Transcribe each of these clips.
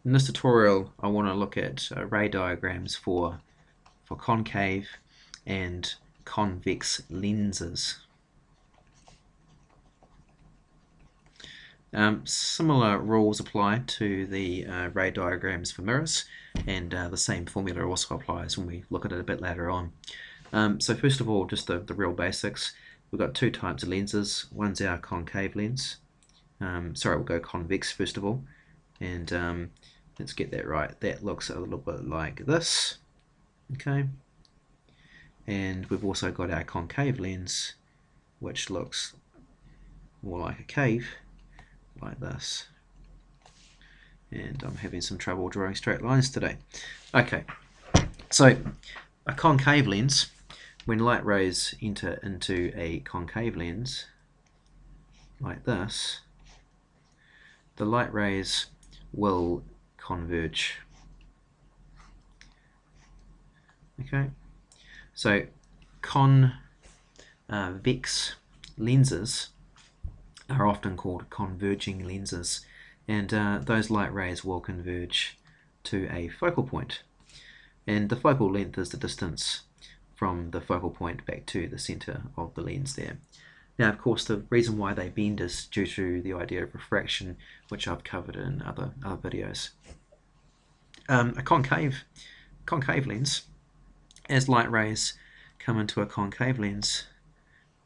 In this tutorial, I want to look at ray diagrams for concave and convex lenses. Similar rules apply to the ray diagrams for mirrors, and the same formula also applies when we look at it a bit later on. So first of all, just the real basics. We've got two types of lenses. One's our concave lens. We'll go convex first of all, and let's get that right. That looks a little bit like this. Okay. And we've also got our concave lens, which looks more like a cave, like this. And I'm having some trouble drawing straight lines today. Okay, so a concave lens, when light rays enter into a concave lens, like this, the light rays will converge. Okay, so convex lenses are often called converging lenses, and those light rays will converge to a focal point, and the focal length is the distance from the focal point back to the center of the lens there. Now, of course, the reason why they bend is due to the idea of refraction, which I've covered in other videos. A concave lens, as light rays come into a concave lens,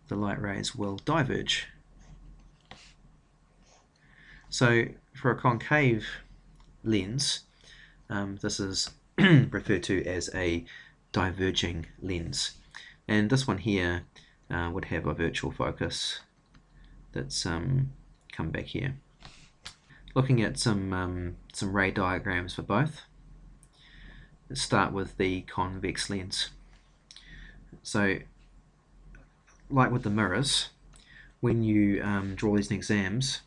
the light rays will diverge. So for a concave lens, this is referred to as a diverging lens, and this one here would have a virtual focus that's come back here. Looking at some ray diagrams for both. Let's start with the convex lens. So, like with the mirrors, when you draw these in exams,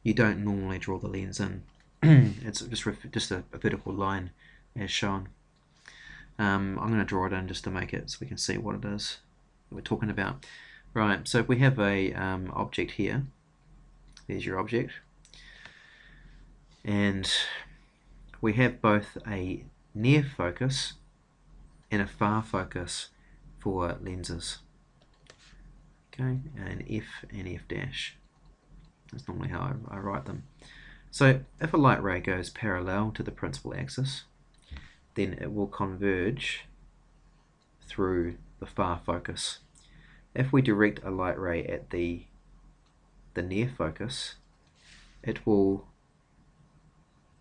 you don't normally draw the lens in. It's just a vertical line as shown. I'm going to draw it in just to make it so we can see what it is that we're talking about. Right, so if we have a object here, there's your object, and we have both a near focus and a far focus for lenses. Okay, an F and F dash. That's normally how I write them. So if a light ray goes parallel to the principal axis, then it will converge through the far focus. If we direct a light ray at the near focus, it will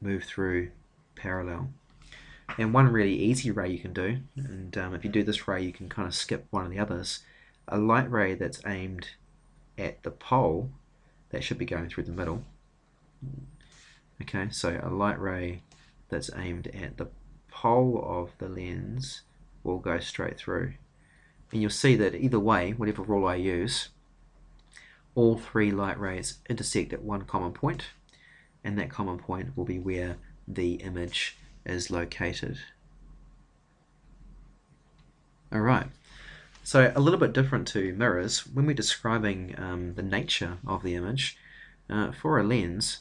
move through parallel. And one really easy ray you can do, and if you do this ray you can kind of skip one of the others, a light ray that's aimed at the pole, that should be going through the middle. Okay, so a light ray that's aimed at the pole of the lens will go straight through. And you'll see that either way, whatever rule I use, all three light rays intersect at one common point, and that common point will be where the image is located. Alright, so a little bit different to mirrors, when we're describing the nature of the image, for a lens,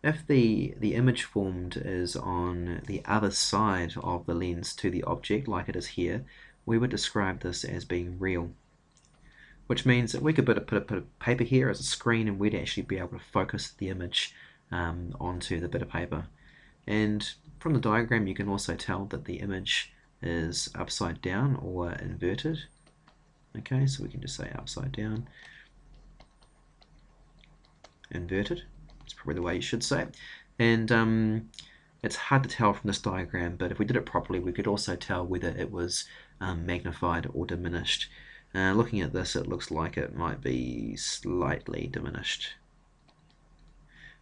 if the image formed is on the other side of the lens to the object, like it is here, we would describe this as being real. Which means that we could put a paper here as a screen, and we'd actually be able to focus the image onto the bit of paper. And from the diagram you can also tell that the image is upside down or inverted. Okay, so we can just say upside down, inverted. It's probably the way you should say it. And it's hard to tell from this diagram, but if we did it properly we could also tell whether it was magnified or diminished. Looking at this, it looks like it might be slightly diminished,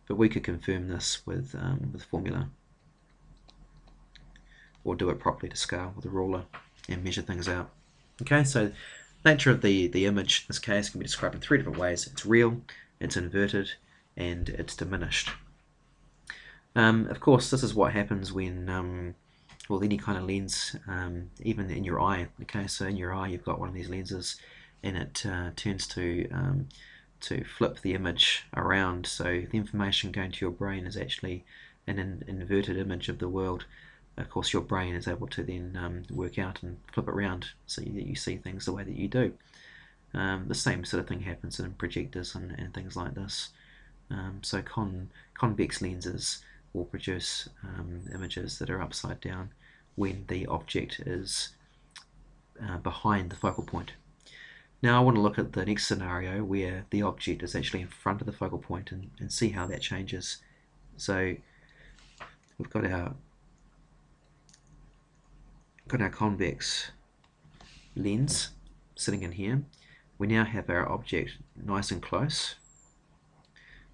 but we could confirm this with formula, or do it properly to scale with a ruler and measure things out. Okay, so nature of the image in this case can be described in three different ways. It's real, it's inverted, and it's diminished. Of course, this is what happens when well, any kind of lens, even in your eye. Okay, so in your eye you've got one of these lenses, and it tends to flip the image around, so the information going to your brain is actually an inverted image of the world, of course your brain is able to then work out and flip it around so that you see things the way that you do. The same sort of thing happens in projectors and things like this. So convex lenses will produce images that are upside down when the object is behind the focal point. Now I want to look at the next scenario where the object is actually in front of the focal point and see how that changes. So we've got our convex lens sitting in here. We now have our object nice and close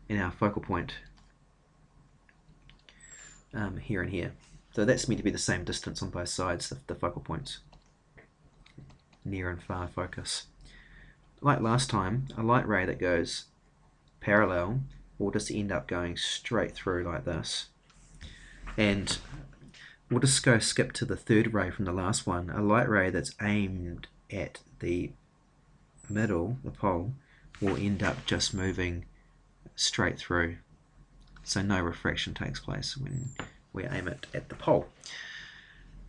and our focal point here and here. So that's meant to be the same distance on both sides of the focal points, near and far focus. Like last time, a light ray that goes parallel will just end up going straight through like this. And we'll just go skip to the third ray from the last one. A light ray that's aimed at the middle, the pole, will end up just moving straight through. So no refraction takes place when we aim it at the pole.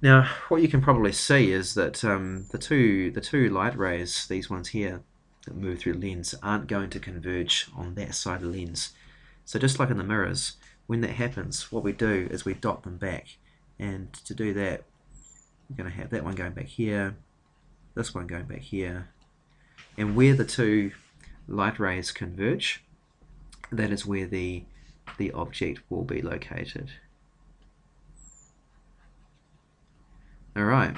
Now, what you can probably see is that the two light rays, these ones here, that move through the lens, aren't going to converge on that side of the lens. So just like in the mirrors, when that happens, what we do is we dot them back. And to do that, we're going to have that one going back here, this one going back here, and where the two light rays converge, that is where the object will be located. Alright,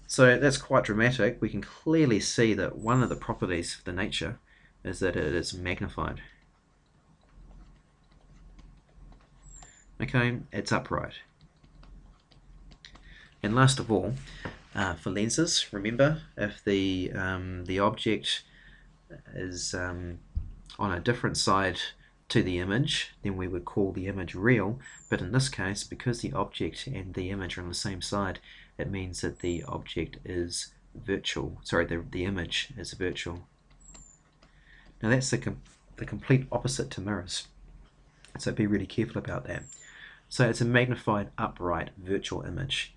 so that's quite dramatic. We can clearly see that one of the properties of the nature is that it is magnified. Okay, it's upright. And last of all, for lenses, remember, if the object is on a different side to the image, then we would call the image real. But in this case, because the object and the image are on the same side, it means that the object is virtual. Sorry, the image is virtual. Now that's the complete opposite to mirrors. So be really careful about that. So it's a magnified, upright, virtual image.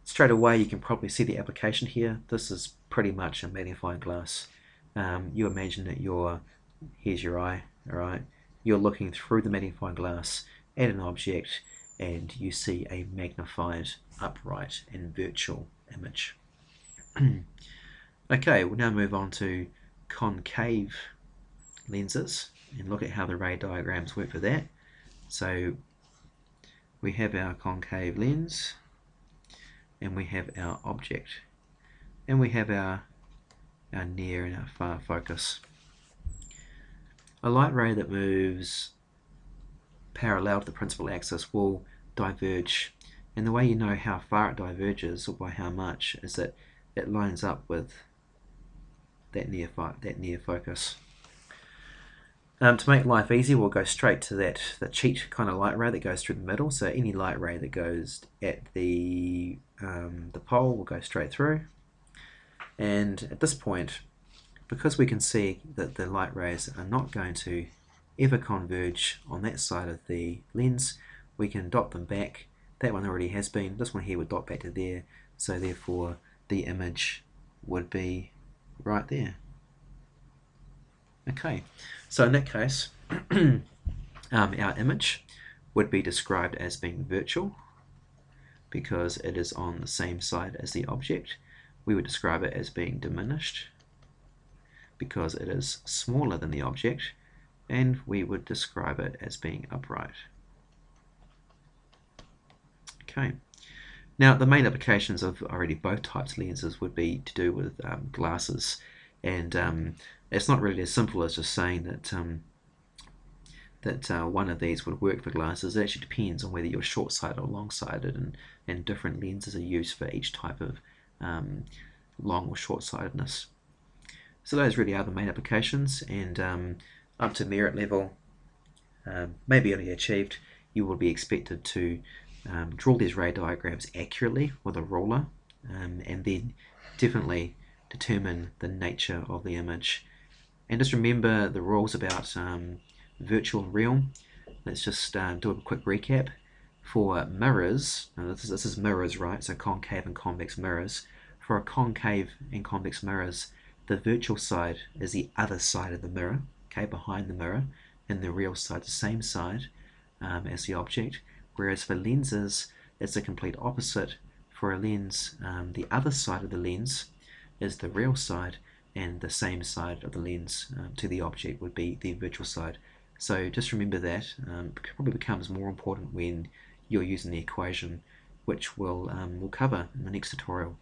Straight away you can probably see the application here. This is pretty much a magnifying glass. You imagine that here's your eye, alright? You're looking through the magnifying glass at an object and you see a magnified, upright and virtual image. Okay, we'll now move on to concave lenses and look at how the ray diagrams work for that. So we have our concave lens and we have our object and we have our near and our far focus. A light ray that moves parallel to the principal axis will diverge, and the way you know how far it diverges or by how much is that it lines up with that near focus. To make life easy, we'll go straight to the cheat kind of light ray that goes through the middle. So any light ray that goes at the pole will go straight through. And at this point, because we can see that the light rays are not going to ever converge on that side of the lens, we can dot them back. That one already has been. This one here would dot back to there. So therefore, the image would be right there. Okay, so in that case, our image would be described as being virtual because it is on the same side as the object. We would describe it as being diminished because it is smaller than the object, and we would describe it as being upright. Okay, now the main applications of already both types of lenses would be to do with glasses, and it's not really as simple as just saying that one of these would work for glasses. It actually depends on whether you're short-sighted or long-sighted, and different lenses are used for each type of long or short-sightedness. So those really are the main applications, and up to merit level, maybe only achieved, you will be expected to draw these ray diagrams accurately with a ruler, and then definitely determine the nature of the image. And just remember the rules about virtual and real. let's just do a quick recap. For mirrors, this is mirrors, right? So concave and convex mirrors. For a concave and convex mirrors, the virtual side is the other side of the mirror, okay, behind the mirror, and the real side, the same side as the object. Whereas for lenses, it's the complete opposite. For a lens, the other side of the lens is the real side, and the same side of the lens to the object would be the virtual side. So just remember that. Probably becomes more important when you're using the equation, which we'll cover in the next tutorial.